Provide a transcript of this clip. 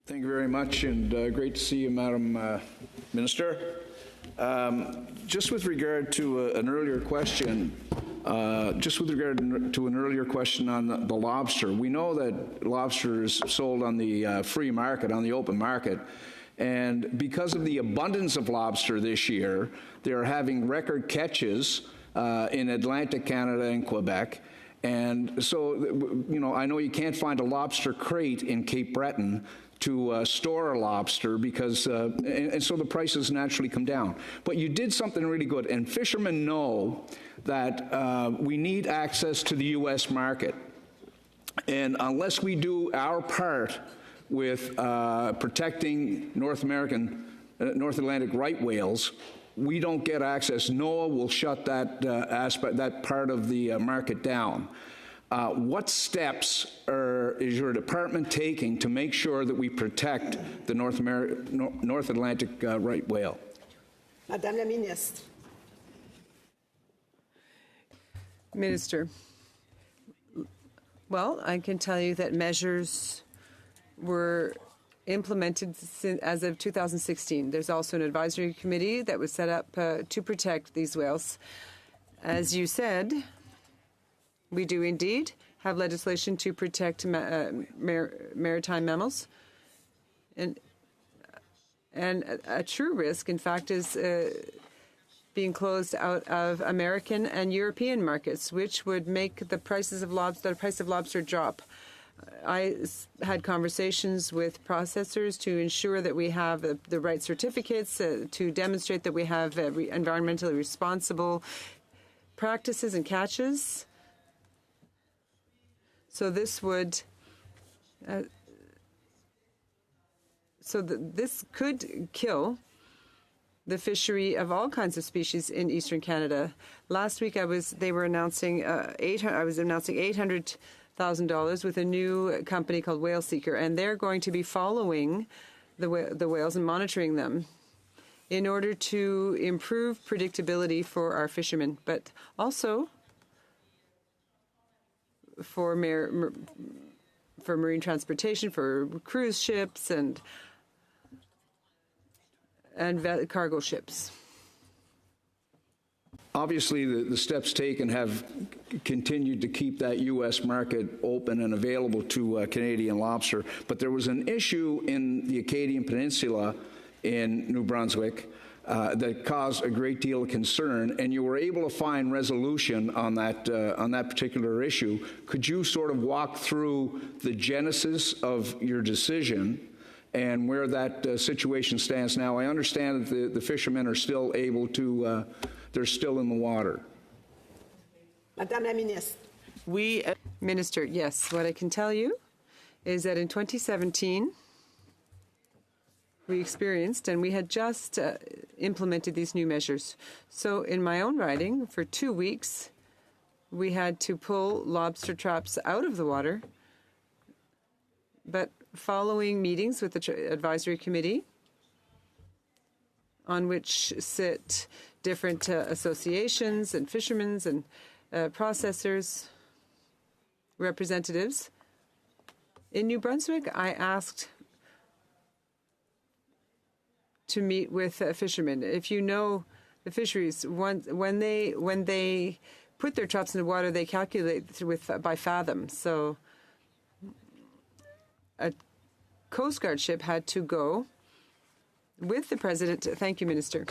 Thank you very much, and great to see you, Madam Minister. Just with regard to an earlier question, on the lobster, we know that lobster is sold on the free market, on the open market, and because of the abundance of lobster this year, they are having record catches in Atlantic Canada and Quebec. And so, you know, I know you can't find a lobster crate in Cape Breton to store a lobster because, and so the prices naturally come down. But you did something really good, and fishermen know that we need access to the U.S. market. And unless we do our part with protecting North Atlantic right whales, we don't get access. NOAA will shut that part of the market down. What steps is your department taking to make sure that we protect the North Atlantic right whale? Madame la Ministre. Minister, well, I can tell you that measures were implemented as of 2016. There's also an advisory committee that was set up to protect these whales. As you said, we do indeed have legislation to protect maritime mammals. And a true risk, in fact, is being closed out of American and European markets, which would make the price of lobster drop. I had conversations with processors to ensure that we have the right certificates to demonstrate that we have environmentally responsible practices and catches. So this would, this could kill the fishery of all kinds of species in eastern Canada. Last week, I was announcing $800,000 with a new company called Whale Seeker, and they're going to be following the whales and monitoring them in order to improve predictability for our fishermen, but also for marine transportation, for cruise ships and cargo ships. Obviously, the steps taken have continued to keep that U.S. market open and available to Canadian lobster. But there was an issue in the Acadian Peninsula in New Brunswick that caused a great deal of concern, and you were able to find resolution on that particular issue. Could you sort of walk through the genesis of your decision and where that situation stands now? I understand that the fishermen are still able to, they're still in the water. Madame la Ministre. Minister, yes. What I can tell you is that in 2017, we experienced, and we had just implemented these new measures. So in my own riding, for 2 weeks, we had to pull lobster traps out of the water. But following meetings with the advisory committee, on which sit different associations and fishermen's and processors, representatives, in New Brunswick, I asked to meet with fishermen. If you know the fisheries, when they put their traps in the water, they calculate by fathom. So a Coast Guard ship had to go with the president. Thank you, Minister.